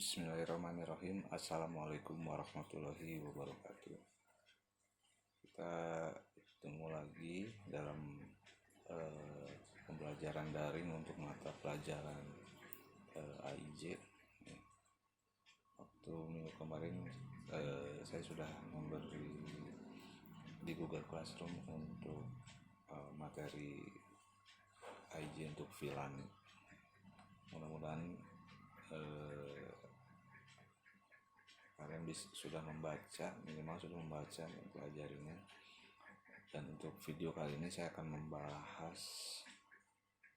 Bismillahirrahmanirrahim. Assalamualaikum warahmatullahi wabarakatuh. Kita ketemu lagi dalam pembelajaran daring untuk mata pelajaran AIJ. Waktu minggu kemarin saya sudah memberi di Google Classroom untuk materi AIJ untuk VLAN. Mudah-mudahan kalian sudah membaca, minimal sudah membaca, mempelajarinya. Dan untuk video kali ini saya akan membahas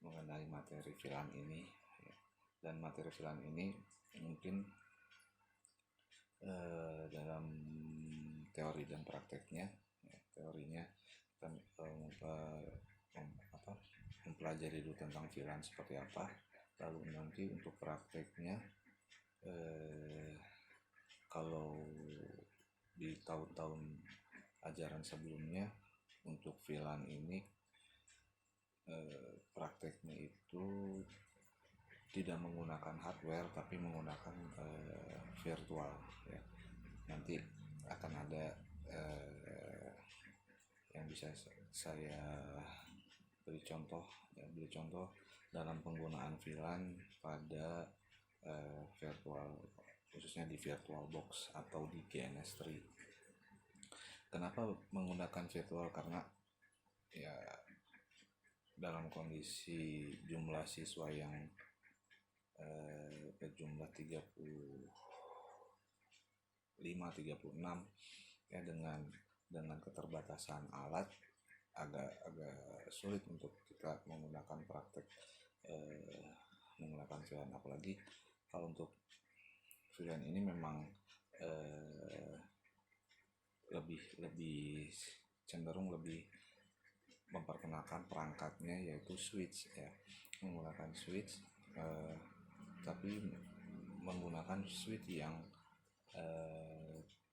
mengenai materi VLAN ini, dan materi VLAN ini mungkin dalam teori dan prakteknya, teorinya kita mempelajari dulu tentang VLAN seperti apa, lalu nanti untuk prakteknya kalau di tahun-tahun ajaran sebelumnya untuk VLAN ini prakteknya itu tidak menggunakan hardware tapi menggunakan virtual ya. Nanti akan ada yang bisa saya beri contoh dalam penggunaan VLAN pada virtual, khususnya di VirtualBox atau di GNS3. Kenapa menggunakan virtual? Karena ya dalam kondisi jumlah siswa yang berjumlah 36 ya, dengan keterbatasan alat agak sulit untuk kita menggunakan praktek menggunakan VLAN, apalagi kalau untuk VLAN ini memang lebih cenderung lebih memperkenalkan perangkatnya yaitu switch ya, menggunakan switch tapi menggunakan switch yang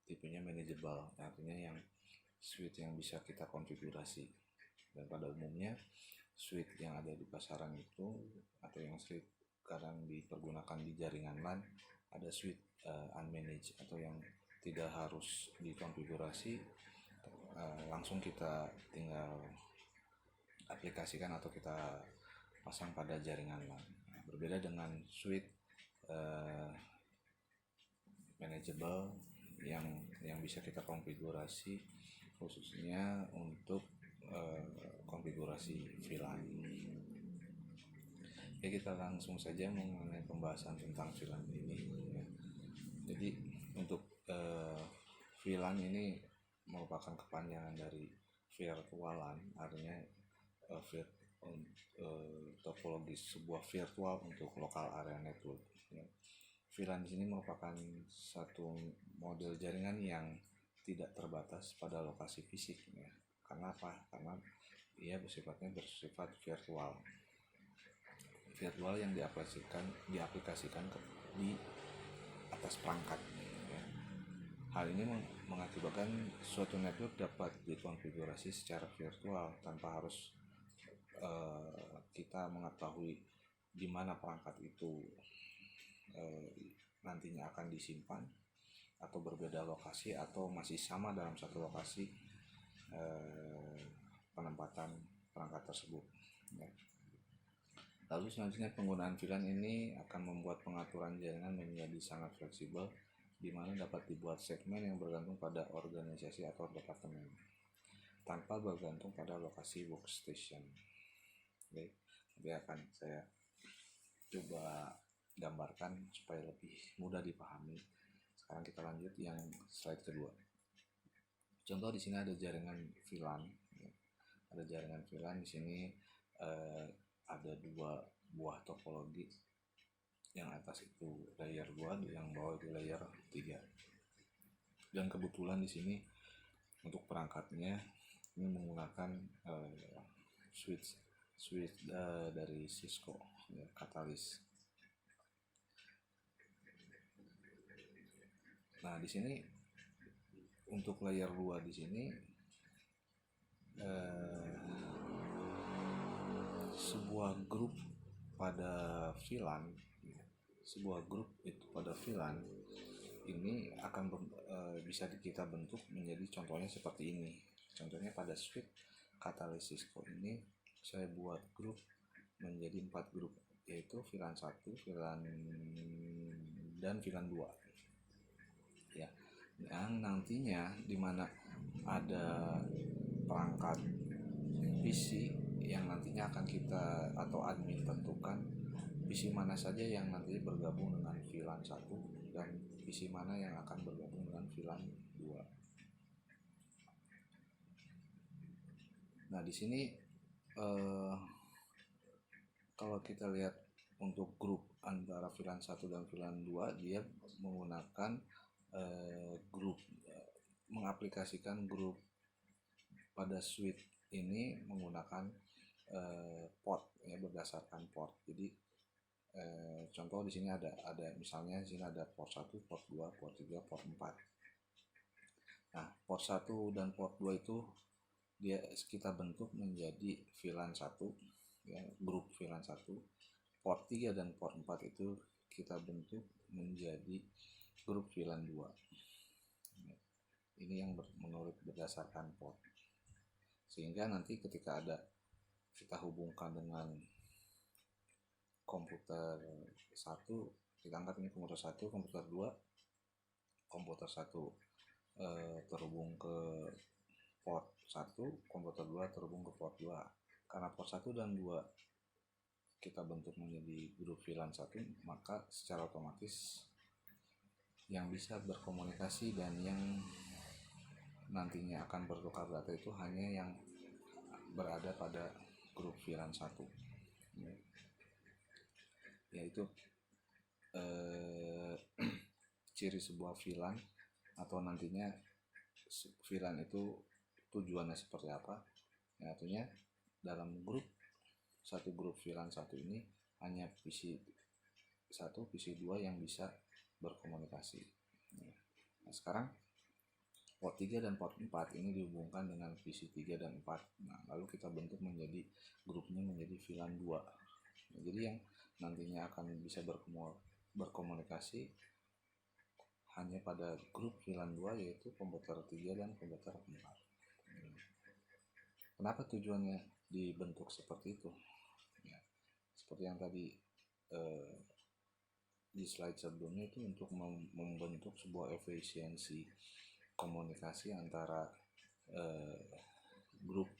tipenya manageable, artinya yang switch yang bisa kita konfigurasi. Dan pada umumnya switch yang ada di pasaran itu atau yang sekarang dipergunakan di jaringan LAN ada switch unmanaged atau yang tidak harus dikonfigurasi, langsung kita tinggal aplikasikan atau kita pasang pada jaringan LAN. Berbeda dengan switch manageable yang bisa kita konfigurasi khususnya untuk konfigurasi VLAN. Ya, kita langsung saja mengenai pembahasan tentang VLAN ini ya. Jadi untuk VLAN ini merupakan kepanjangan dari virtual LAN, artinya topologi sebuah virtual untuk local area network ya. VLAN di sini merupakan satu model jaringan yang tidak terbatas pada lokasi fisik ya. Karena apa? Karena ia bersifat virtual yang diaplikasikan di atas perangkat ya. Hal ini mengakibatkan suatu network dapat dikonfigurasi secara virtual tanpa harus kita mengetahui di mana perangkat itu nantinya akan disimpan, atau berbeda lokasi atau masih sama dalam satu lokasi penempatan perangkat tersebut ya. Lalu selanjutnya, penggunaan VLAN ini akan membuat pengaturan jaringan menjadi sangat fleksibel, di mana dapat dibuat segmen yang bergantung pada organisasi atau departemen tanpa bergantung pada lokasi workstation. Oke, nanti akan saya coba gambarkan supaya lebih mudah dipahami. Sekarang kita lanjut yang slide kedua. Contoh di sini ada jaringan VLAN. Ada jaringan VLAN di sini ada dua buah topologi. Yang atas itu layer 2, yang bawah itu layer 3. Dan kebetulan di sini untuk perangkatnya ini menggunakan switch dari Cisco ya, Catalyst. Nah, di sini untuk layer 2 di sini sebuah grup pada VLAN sebuah grup itu pada VLAN ini akan bisa kita bentuk menjadi contohnya seperti ini. Contohnya pada switch Catalyst Cisco ini saya buat grup menjadi 4 grup, yaitu VLAN 1, VLAN dan VLAN 2 ya. Yang nantinya dimana ada perangkat PC yang nantinya akan kita atau admin tentukan PC mana saja yang nantinya bergabung dengan VLAN 1 dan PC mana yang akan bergabung dengan VLAN 2. Nah, di sini kalau kita lihat untuk grup antara VLAN 1 dan VLAN 2, dia menggunakan grup, mengaplikasikan grup pada switch ini menggunakan port ya, berdasarkan port. Jadi contoh di sini ada misalnya di sini ada port 1, port 2, port 3, port 4. Nah, port 1 dan port 2 itu dia kita bentuk menjadi VLAN 1 ya, grup VLAN 1. Port 3 dan port 4 itu kita bentuk menjadi grup VLAN 2. Ini yang menurut berdasarkan port. Sehingga nanti ketika ada kita hubungkan dengan komputer 1, kita angkat ini komputer 1, komputer 2, komputer 1 terhubung ke port 1, komputer 2 terhubung ke port 2. Karena port 1 dan 2 kita bentuk menjadi grup VLAN 1, maka secara otomatis yang bisa berkomunikasi dan yang nantinya akan bertukar data itu hanya yang berada pada grup VLAN 1, yaitu ciri sebuah VLAN atau nantinya VLAN itu tujuannya seperti apa. Ya, artinya dalam grup VLAN 1 ini hanya PC 1, PC 2 yang bisa berkomunikasi. Nah, sekarang port 3 dan port 4 ini dihubungkan dengan PC 3 dan 4. Nah, lalu kita bentuk menjadi grupnya menjadi VLAN 2. Nah, jadi yang nantinya akan bisa berkomunikasi hanya pada grup VLAN 2, yaitu komputer 3 dan komputer 4. Kenapa tujuannya dibentuk seperti itu? Ya, seperti yang tadi di slide sebelumnya itu untuk membentuk sebuah efisiensi komunikasi antara grup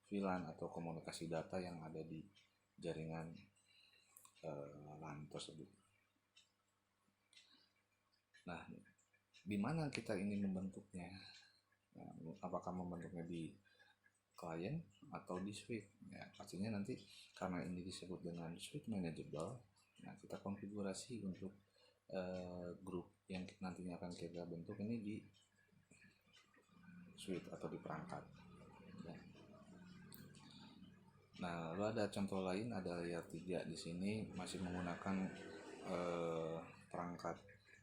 VLAN atau komunikasi data yang ada di jaringan LAN tersebut. Nah, di mana kita ini membentuknya? Nah, apakah membentuknya di klien atau di switch? Ya, pastinya nanti karena ini disebut dengan switch manageable, nah kita konfigurasi untuk grup yang nantinya akan kita bentuk ini di switch atau di perangkat. Ya. Nah, lalu ada contoh lain, ada layer 3 di sini masih menggunakan perangkat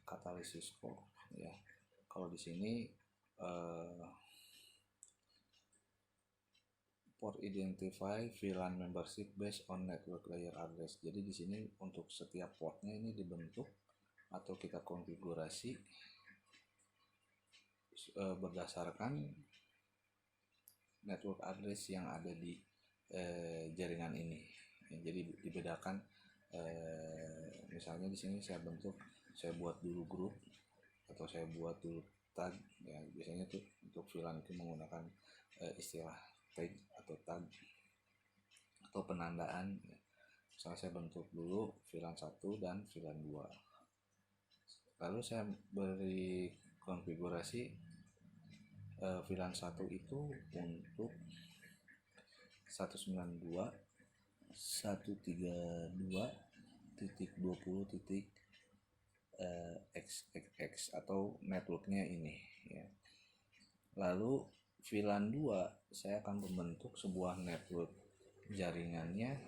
Catalyst Cisco ya. Kalau di sini port identify VLAN membership based on network layer address. Jadi di sini untuk setiap portnya ini dibentuk atau kita konfigurasi berdasarkan network address yang ada di jaringan ini. Jadi dibedakan, misalnya di sini saya buat dulu grup atau saya buat dulu tag ya. Biasanya tuh untuk VLAN itu menggunakan istilah tag atau tag atau penandaan ya. Misalnya saya bentuk dulu VLAN 1 dan VLAN 2, lalu saya beri konfigurasi VLAN 1 itu untuk 192.132.20.xxx atau networknya ini ya. Lalu VLAN 2 saya akan membentuk sebuah network jaringannya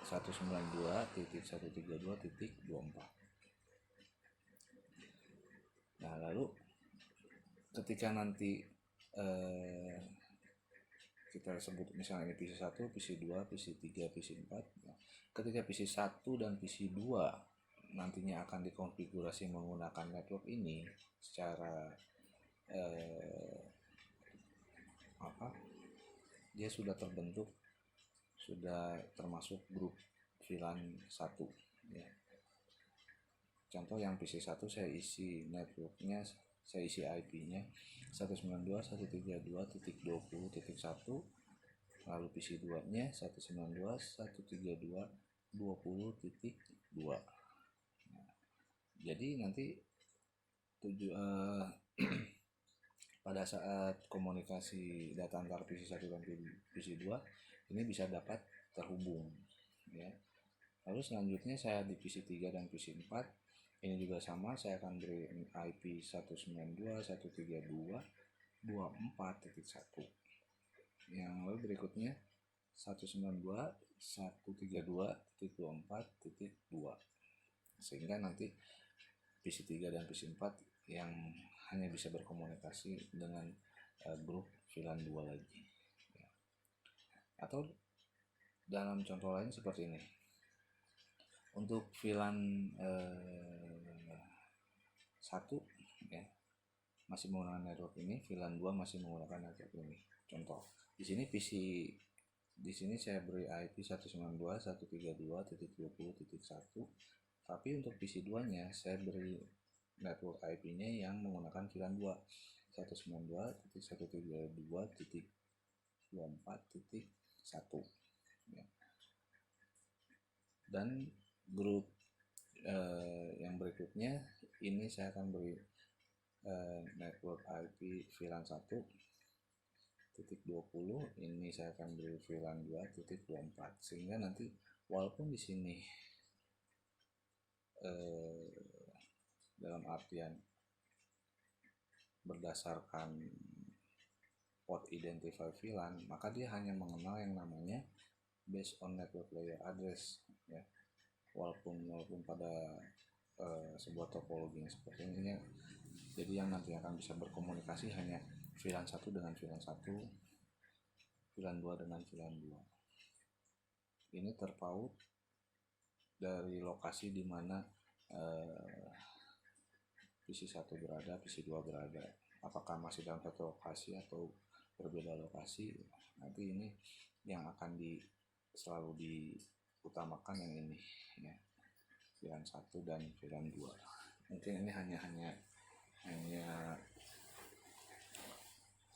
192.132.24. Nah, lalu ketika nanti kita sebut misalnya ini PC1, PC2, PC3, PC4. Nah, ketika PC1 dan PC2 nantinya akan dikonfigurasi menggunakan network ini secara dia sudah terbentuk, sudah termasuk grup VLAN 1 ya. Contoh yang PC1 saya isi networknya, saya isi IP-nya 192.132.20.1, lalu PC2 nya 192.132.20.2. Jadi nanti pada saat komunikasi data antar PC1 dan PC2 ini bisa dapat terhubung ya. Lalu selanjutnya saya di PC3 dan PC4 ini juga sama, saya akan beri IP 192.132.24.1. Yang lalu berikutnya 192.132.24.2, sehingga nanti PC3 dan PC4 yang hanya bisa berkomunikasi dengan grup VLAN 2 lagi ya. Atau dalam contoh lain seperti ini, untuk VLAN 1 ya masih menggunakan network ini, VLAN 2 masih menggunakan network ini. Contoh di sini saya beri IP 192.132.20.1, tapi untuk PC2 nya saya beri network IP-nya yang menggunakan VLAN 2 192.132.24.1 ya. Dan grup yang berikutnya ini saya akan beri network IP VLAN 1.20, ini saya akan beri VLAN 2.24, sehingga nanti walaupun di sini dalam artian berdasarkan port identifier VLAN, maka dia hanya mengenal yang namanya based on network layer address ya. Walaupun pada sebuah topologi yang seperti ini, jadi yang nanti akan bisa berkomunikasi hanya VLAN 1 dengan VLAN 1, VLAN 2 dengan VLAN 2. Ini terpaut dari lokasi di mana PC1 berada, PC2 berada. Apakah masih dalam satu lokasi atau berbeda lokasi, nanti ini yang akan selalu diutamakan yang ini ya, VLAN 1 dan VLAN 2. Mungkin ini hanya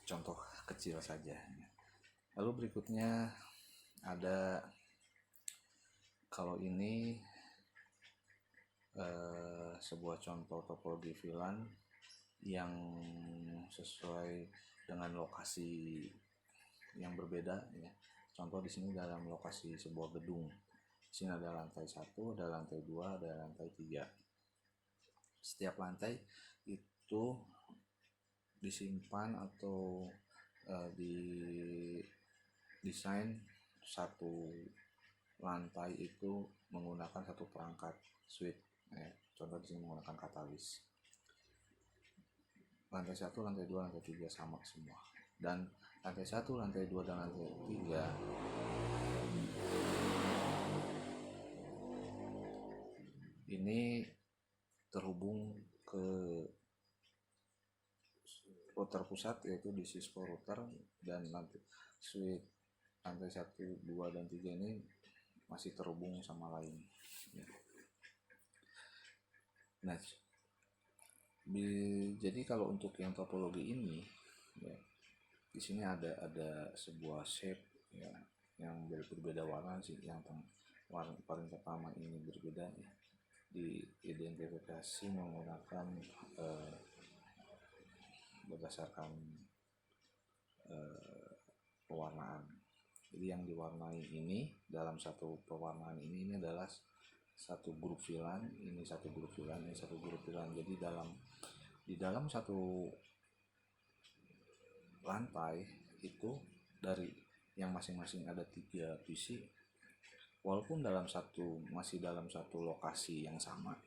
contoh kecil saja. Lalu berikutnya ada, kalau ini sebuah contoh topologi VLAN yang sesuai dengan lokasi yang berbeda ya. Contoh di sini dalam lokasi sebuah gedung. Di sini ada lantai 1, ada lantai 2, ada lantai 3. Setiap lantai itu disimpan atau desain satu lantai itu menggunakan satu perangkat switch ya. Contoh di sini menggunakan katalis. Lantai 1, lantai 2, lantai 3 sama semua. Dan lantai 1, lantai 2, dan lantai 3 ini terhubung ke router pusat, yaitu di Cisco router, dan nanti switch lantai 1, 2, dan 3 ini masih terhubung sama lain ya. Nah, jadi kalau untuk yang topologi ini ya, di sini ada sebuah shape ya, yang berbeda warna sih. Yang warna paling pertama ini berbeda ya, diidentifikasi menggunakan berdasarkan pewarnaan. Jadi yang diwarnai ini, dalam satu pewarnaan ini adalah satu grup VLAN, ini satu grup VLAN, ini satu grup VLAN. Jadi di dalam satu lantai itu, dari yang masing-masing ada 3 PC, walaupun masih dalam satu lokasi yang sama,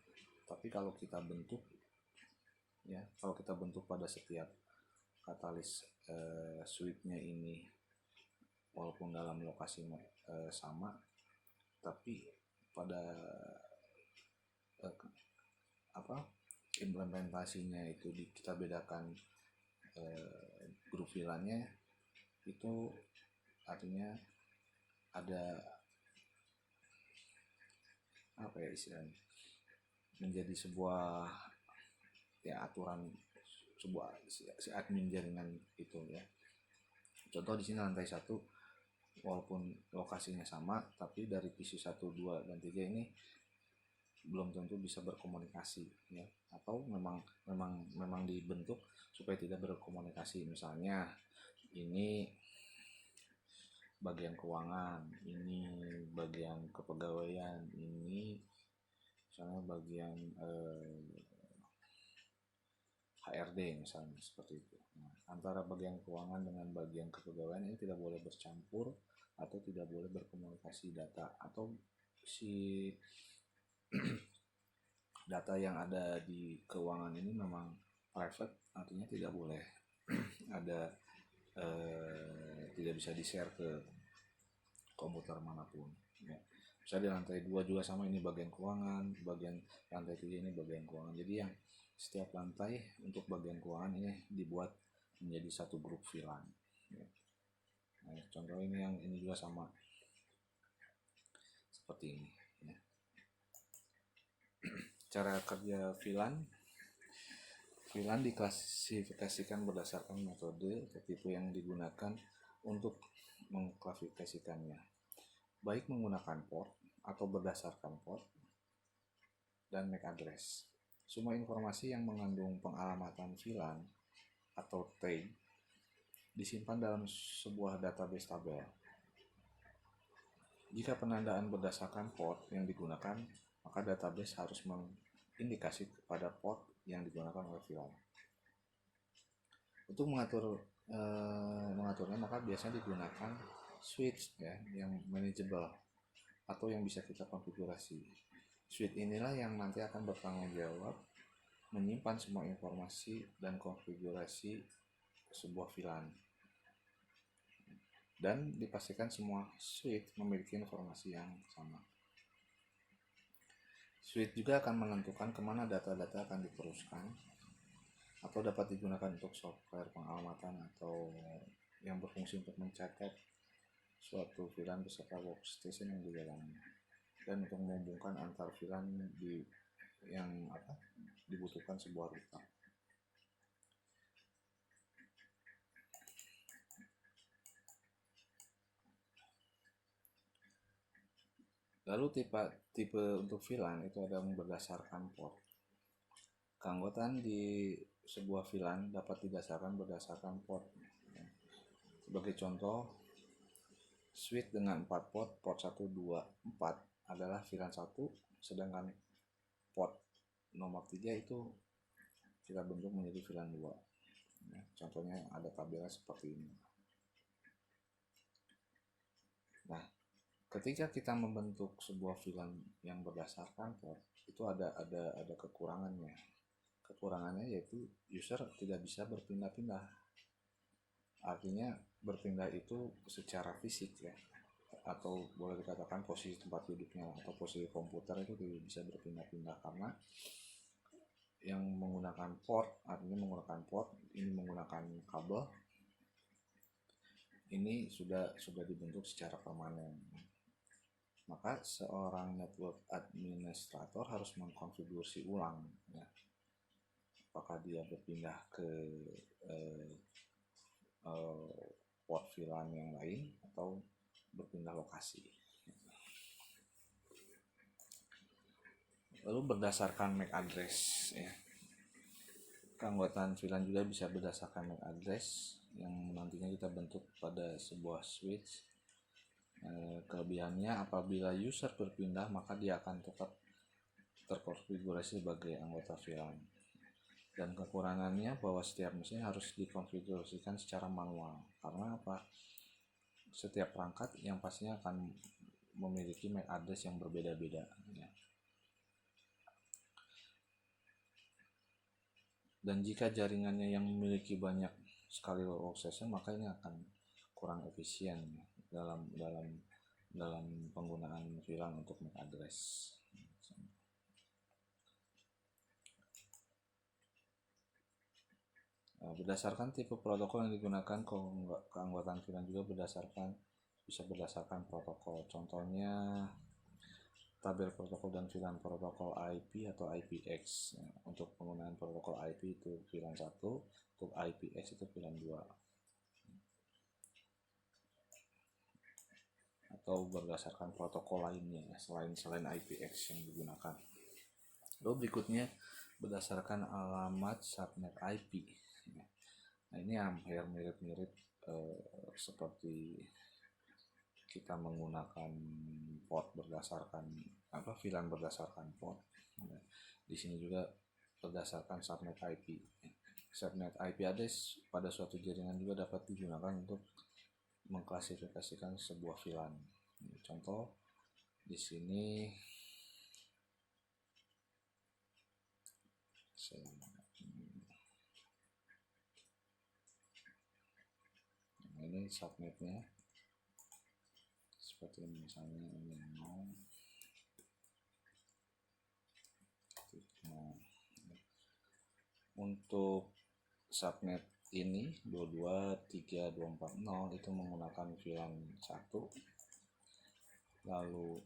tapi kalau kita bentuk pada setiap katalis switch-nya ini, walaupun dalam lokasi sama, tapi pada eh, implementasinya itu kita bedakan grup VLAN-nya, itu artinya ada apa ya istilahnya, menjadi sebuah ya aturan, sebuah si admin jaringan itu ya. Contoh di sini lantai 1 walaupun lokasinya sama, tapi dari PC 1, 2, dan 3 ini belum tentu bisa berkomunikasi ya, atau memang dibentuk supaya tidak berkomunikasi. Misalnya ini bagian keuangan, ini bagian kepegawaian, ini misalnya bagian HRD misalnya, seperti itu. Nah, antara bagian keuangan dengan bagian kepegawaian ini tidak boleh bercampur atau tidak boleh berkomunikasi data, atau si data yang ada di keuangan ini memang private, artinya tidak boleh ada tidak bisa di-share ke komputer manapun ya. Bisa di lantai 2 juga sama, ini bagian keuangan, bagian lantai 3 ini bagian keuangan. Jadi yang setiap lantai untuk bagian keuangan ini dibuat menjadi satu grup VLAN ya. Nah, contoh ini yang ini juga sama seperti ini ya. Cara kerja VLAN diklasifikasikan berdasarkan metode atau tipe yang digunakan untuk mengklasifikasikannya, baik menggunakan port atau berdasarkan port dan MAC address. Semua informasi yang mengandung pengalamatan VLAN atau tag disimpan dalam sebuah database tabel. Jika penandaan berdasarkan port yang digunakan, maka database harus mengindikasi kepada port yang digunakan oleh VLAN. Untuk mengaturnya maka biasanya digunakan switch ya, yang manageable atau yang bisa kita konfigurasi. Switch inilah yang nanti akan bertanggung jawab menyimpan semua informasi dan konfigurasi sebuah VLAN, dan dipastikan semua switch memiliki informasi yang sama. Switch juga akan menentukan kemana data-data akan diteruskan atau dapat digunakan untuk software pengalamatan atau yang berfungsi untuk mencatat suatu VLAN beserta workstation yang di dalamnya, dan untuk menghubungkan antar VLAN yang dibutuhkan sebuah router. Lalu tipe untuk VLAN itu ada yang berdasarkan port. Keanggotaan di sebuah VLAN dapat didasarkan berdasarkan port. Sebagai contoh, switch dengan 4 port 1, 2, 4 adalah VLAN 1, sedangkan port nomor 3 itu kita bentuk menjadi VLAN 2. Ya, contohnya ada tabelnya seperti ini. Nah, ketika kita membentuk sebuah VLAN yang berdasarkan port, itu ada kekurangannya. Kekurangannya yaitu user tidak bisa berpindah-pindah. Artinya berpindah itu secara fisik ya, atau boleh dikatakan posisi tempat duduknya atau posisi komputer itu tidak bisa berpindah-pindah, karena yang menggunakan port, artinya menggunakan port ini menggunakan kabel, ini sudah dibentuk secara permanen. Maka seorang network administrator harus mengkonfigurasi ulang ya, apakah dia berpindah ke port VLAN yang lain atau berpindah lokasi. Lalu berdasarkan MAC address ya, keanggotaan VLAN juga bisa berdasarkan MAC address yang nantinya kita bentuk pada sebuah switch. Kelebihannya, apabila user berpindah maka dia akan tetap terkonfigurasi sebagai anggota VLAN. Dan kekurangannya bahwa setiap mesin harus dikonfigurasikan secara manual. Karena apa? Setiap perangkat yang pastinya akan memiliki MAC address yang berbeda-beda ya. Dan jika jaringannya yang memiliki banyak sekali workstation, maka ini akan kurang efisien dalam penggunaan VLAN untuk MAC address. Berdasarkan tipe protokol yang digunakan, keanggotaan VLAN juga bisa berdasarkan protokol. Contohnya tabel protokol dan VLAN protokol IP atau IPX. Untuk penggunaan protokol IP itu VLAN 1, untuk IPX itu VLAN 2. Atau berdasarkan protokol lainnya selain IPX yang digunakan. Lalu berikutnya berdasarkan alamat subnet IP. Nah, ini hampir mirip-mirip seperti kita menggunakan port berdasarkan VLAN berdasarkan port. Nah, di sini juga berdasarkan subnet IP. Subnet IP address pada suatu jaringan juga dapat digunakan untuk mengklasifikasikan sebuah VLAN. Contoh di sini ini subnetnya seperti ini, misalnya ini untuk subnet ini 223240 itu menggunakan VLAN 1, lalu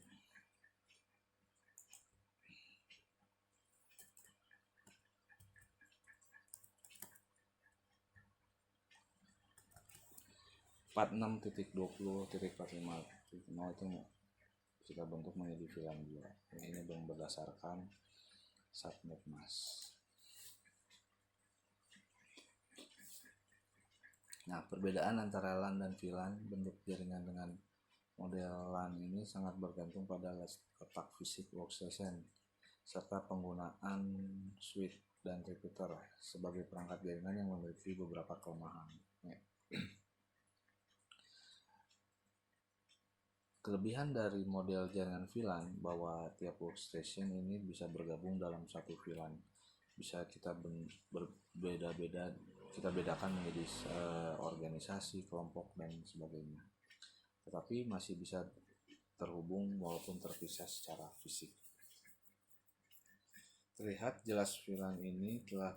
empat enam titik 20.45.0 itu kita bentuk menjadi VLAN 2. Ini berdasarkan subnet mask. Nah, perbedaan antara LAN dan VLAN bentuk jaringan dengan model LAN ini sangat bergantung pada letak fisik workstation serta penggunaan switch dan repeater sebagai perangkat jaringan yang memiliki beberapa kelemahan. Kelebihan dari model jaringan VLAN bahwa tiap workstation ini bisa bergabung dalam satu VLAN. Bisa kita berbeda-beda, kita bedakan menjadi organisasi, kelompok, dan sebagainya. Tetapi masih bisa terhubung walaupun terpisah secara fisik. Terlihat jelas VLAN ini telah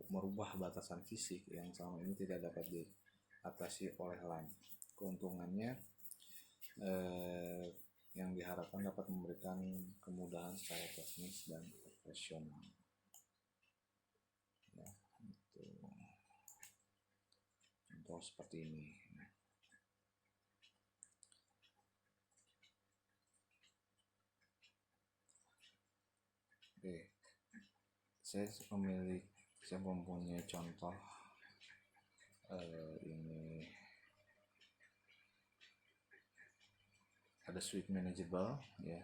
merubah batasan fisik yang selama ini tidak dapat diatasi oleh LAN. Keuntungannya yang diharapkan dapat memberikan kemudahan secara teknis dan profesional. Ya, itu contoh seperti ini. Oke, saya mempunyai contoh ini. Ada switch manageable, ya.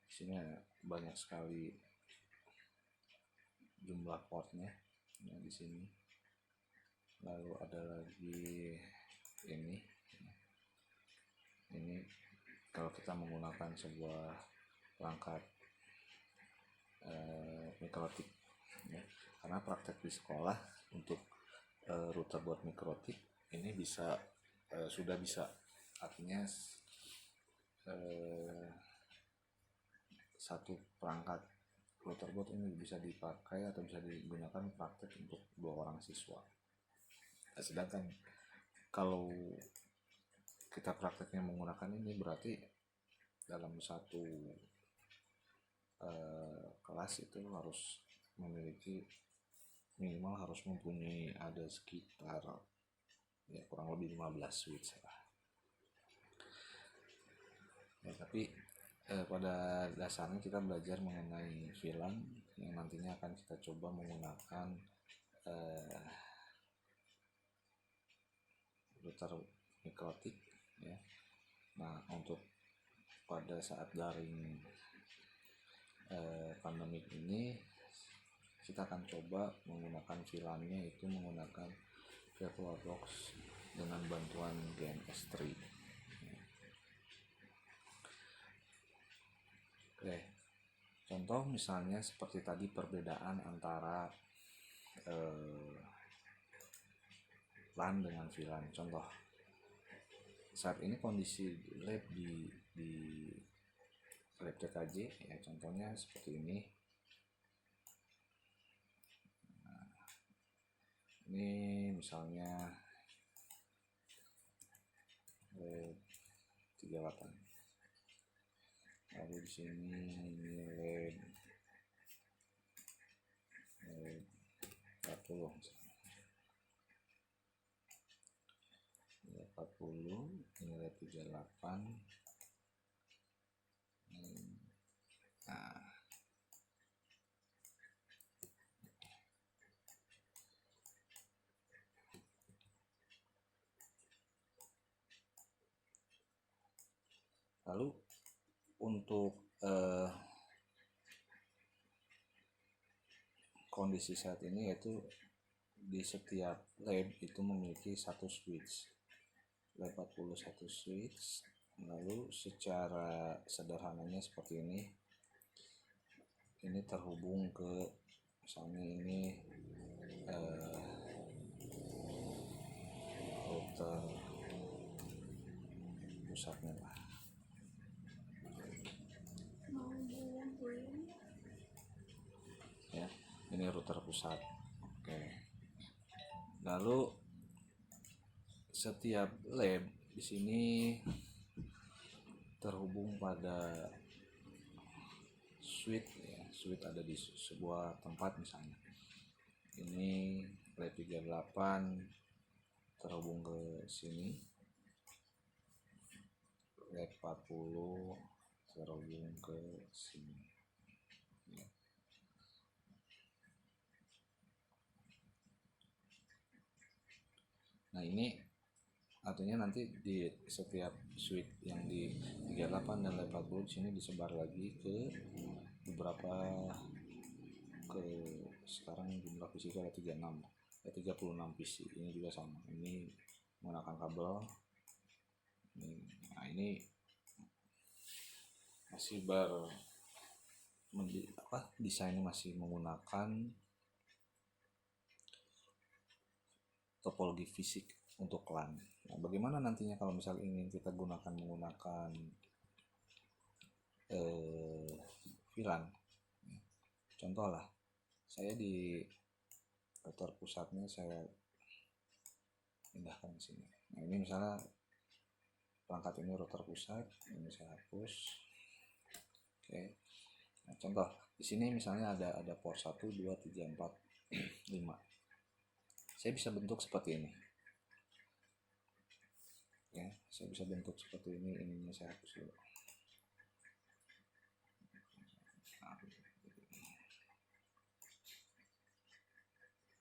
Di sini banyak sekali jumlah portnya, ya, di sini. Lalu ada lagi ini kalau kita menggunakan sebuah perangkat mikrotik, ya. Karena praktek di sekolah untuk router buat mikrotik ini sudah bisa, artinya satu perangkat router board ini bisa dipakai atau bisa digunakan praktek untuk 2 orang siswa. Sedangkan kalau kita prakteknya menggunakan ini berarti dalam satu kelas itu harus harus mempunyai ada sekitar kurang lebih 15 switch lah. Ya, tapi pada dasarnya kita belajar mengenai VLAN yang nantinya akan kita coba menggunakan router mikrotik, ya. Nah, untuk pada saat daring pandemik ini kita akan coba menggunakan VLAN-nya itu menggunakan VirtualBox dengan bantuan GNS3. Oke, contoh misalnya seperti tadi perbedaan antara LAN dengan VLAN. Contoh saat ini kondisi lab di lab TKJ, ya, contohnya seperti ini. Ini misalnya 38. Lalu di sini ini LED 40 misalnya. 40, ini LED 38. Nah, lalu untuk kondisi saat ini yaitu di setiap lab itu memiliki satu switch, lab 40 satu switch. Lalu secara sederhananya seperti ini terhubung ke misalnya ini router pusatnya lah ya, ini router pusat. Oke, lalu setiap lab di sini terhubung pada switch ya, switch ada di sebuah tempat. Misalnya ini lab 38 terhubung ke sini, lab 40 terhubung ke sini ya. Nah ini artinya nanti di setiap switch yang di 38 dan lab 40 sini disebar lagi ke beberapa, ke sekarang jumlah PC itu ada 36 ya, 36 PC. Ini juga sama, ini menggunakan kabel ini. Nah ini masih desainnya masih menggunakan topologi fisik untuk LAN. Nah, bagaimana nantinya kalau misal ingin kita menggunakan VLAN? Contoh lah, saya di router pusatnya saya pindahkan ke sini. Nah ini misalnya perangkat ini router pusat, ini saya hapus. Oke. Nah, contoh di sini misalnya ada port 1, 2, 3, 4, 5. Saya bisa bentuk seperti ini. Ya, saya bisa bentuk seperti ini, ininya saya hapus dulu.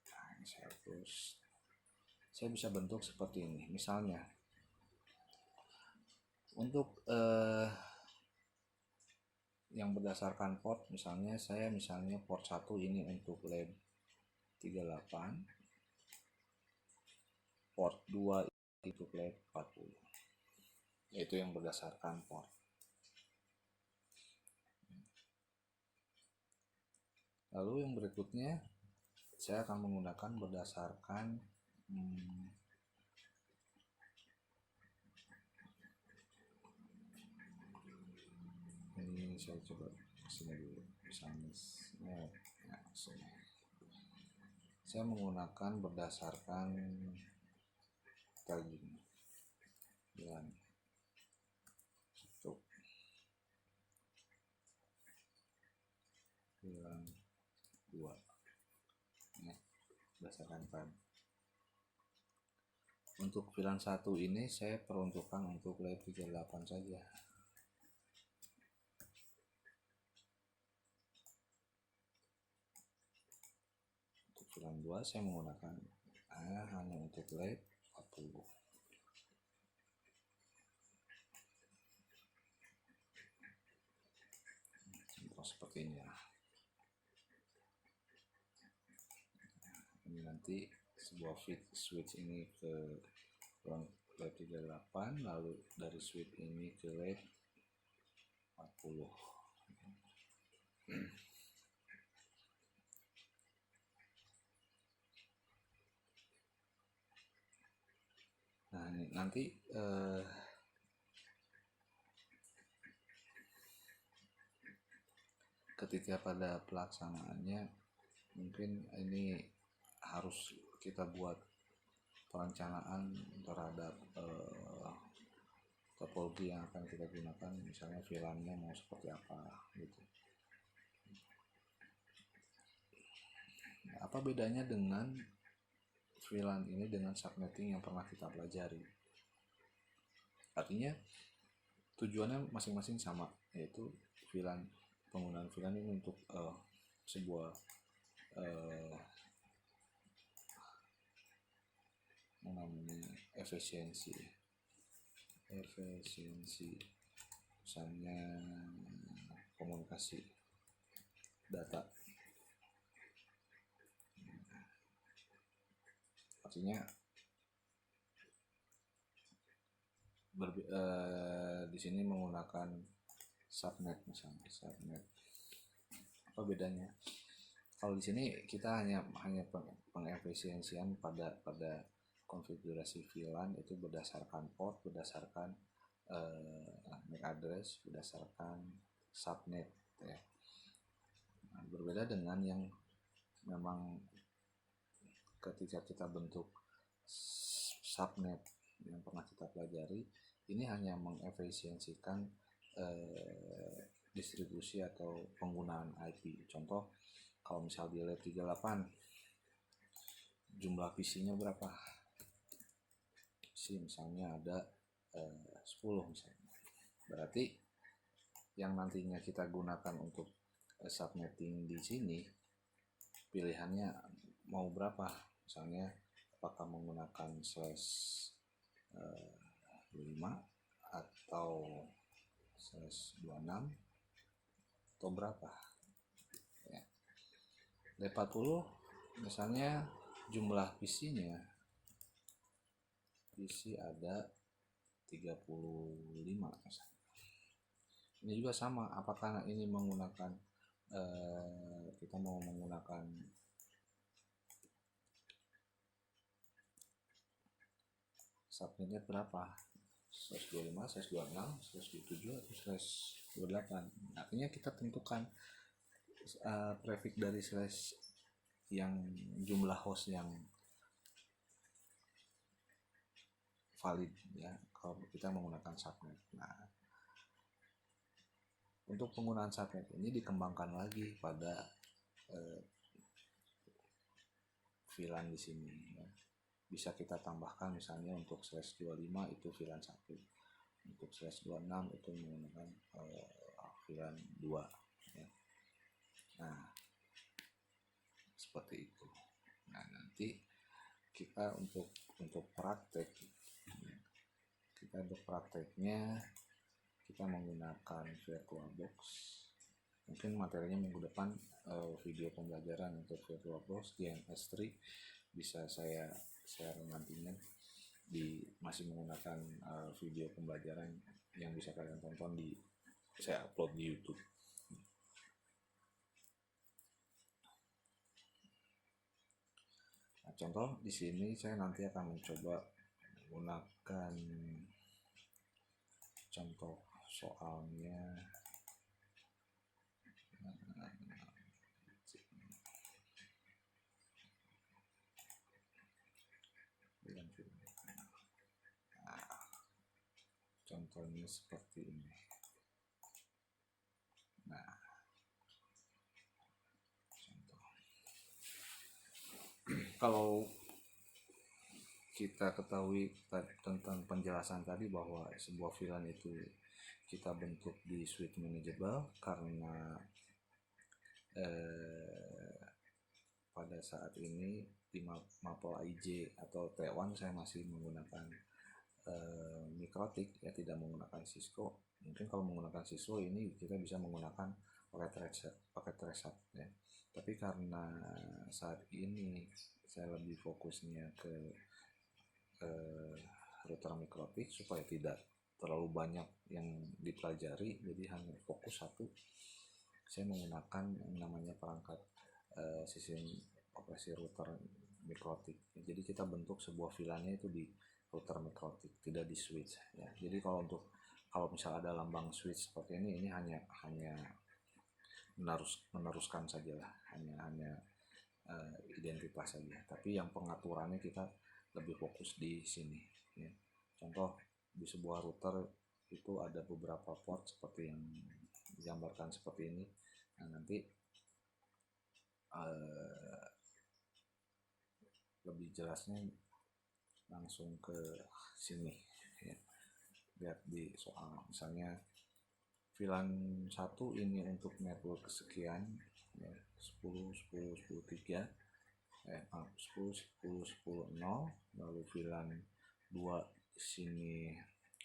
Nah, ini saya hapus. Saya bisa bentuk seperti ini. Misalnya untuk yang berdasarkan port, misalnya saya port 1 ini untuk lab 38, port 2 untuk lab 40. Itu yang berdasarkan port. Lalu yang berikutnya saya akan menggunakan berdasarkan ini saya coba kesini dulu, misalnya saya menggunakan berdasarkan tagging dan untuk bilang 2 ya, berdasarkan tag. Untuk VLAN 1 ini saya peruntukkan untuk lab 38 saja. Untuk VLAN 2 saya menggunakan hanya untuk lab 40. Contoh seperti ini ya. Ini nanti sebuah switch ini ke lab 38, lalu dari switch ini ke lab 40. Nah ini nanti ketika pada pelaksanaannya mungkin ini harus kita buat perencanaan terhadap topologi yang akan kita gunakan, misalnya VLAN-nya mau seperti apa gitu. Apa bedanya dengan VLAN ini dengan subnetting yang pernah kita pelajari? Artinya tujuannya masing-masing sama, yaitu VLAN, penggunaan VLAN ini untuk sebuah namanya efisiensi, misalnya komunikasi data. Artinya di sini menggunakan subnet, misalnya subnet. Apa bedanya? Kalau di sini kita hanya pengefisiensian pada konfigurasi VLAN itu berdasarkan port, berdasarkan MAC address, berdasarkan subnet ya. Nah, berbeda dengan yang memang ketika kita bentuk subnet yang pernah kita pelajari, ini hanya mengefisiensikan distribusi atau penggunaan IP. Contoh, kalau misal di lab 38 jumlah PC-nya berapa? PC misalnya ada 10 misalnya. Berarti yang nantinya kita gunakan untuk subnetting di sini, pilihannya mau berapa? Misalnya apakah menggunakan /5 atau /26 atau berapa ya. D40 misalnya jumlah PC-nya ada 35 misalnya. Ini juga sama, apakah ini menggunakan kita mau menggunakan subnetnya berapa, 125, 126, 127 atau 128. Artinya kita tentukan prefix dari slash yang jumlah host yang valid ya kalau kita menggunakan subnet. Nah, untuk penggunaan subnet ini dikembangkan lagi pada VLAN di sini ya. Bisa kita tambahkan misalnya untuk /25 itu VLAN 1, untuk /26 itu menggunakan VLAN 2 ya. Nah, seperti itu. Nah, nanti kita untuk praktek, prakteknya kita menggunakan VirtualBox. Mungkin materinya minggu depan video pembelajaran untuk VirtualBox DNS3 bisa saya share nantinya, masih menggunakan video pembelajaran yang bisa kalian tonton, saya upload di YouTube. Nah, contoh di sini saya nanti akan mencoba menggunakan contoh soalnya. Contohnya seperti ini. Nah, contoh. Kalau kita ketahui tentang penjelasan tadi bahwa sebuah VLAN itu kita bentuk di switch manageable karena pada saat ini di Maple IJ atau T1 saya masih menggunakan Mikrotik ya, tidak menggunakan Cisco. Mungkin kalau menggunakan Cisco ini kita bisa menggunakan paket reset ya. Tapi karena saat ini saya lebih fokusnya ke router Mikrotik supaya tidak terlalu banyak yang dipelajari, jadi hanya fokus satu. Saya menggunakan yang namanya perangkat sistem operasi router Mikrotik. Jadi kita bentuk sebuah VLAN-nya itu di router Mikrotik, tidak di switch ya. Jadi kalau misal ada lambang switch seperti ini hanya meneruskan sajalah, hanya identitas saja, tapi yang pengaturannya kita lebih fokus di sini ya. Contoh di sebuah router itu ada beberapa port seperti yang digambarkan seperti ini. Nah, nanti lebih jelasnya langsung ke sini ya. Lihat di soal misalnya VLAN 1 ini untuk network sekian ya, 10 10 10 3 10 10 10 0, lalu VLAN 2 sini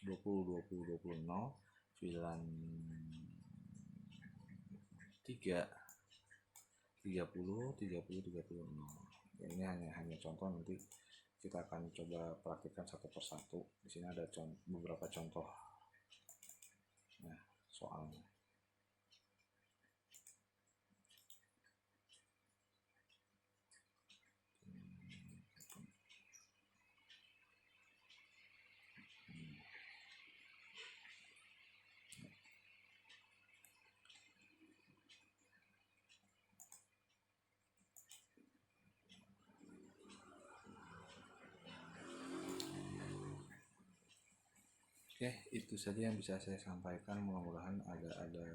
20 20 20 0, VLAN 3 30 30 30 0. Ya, ini hanya contoh, nanti kita akan coba praktikkan satu persatu. Di sini ada beberapa contoh soalnya. Oke, itu saja yang bisa saya sampaikan. Mudah-mudahan ada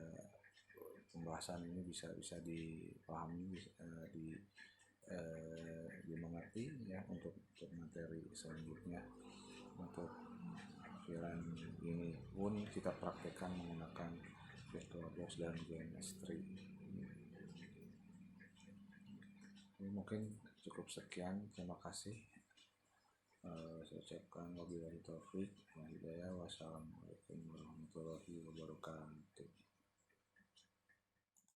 pembahasan ini bisa dipahami, dimengerti ya, untuk materi selanjutnya. Untuk VLAN ini pun kita praktekkan menggunakan VirtualBox dan JMS3. Ini mungkin cukup sekian, terima kasih. Saya ucapkan wabillahi taufik wal hidayah. Wassalamualaikum warahmatullahi wabarakatuh.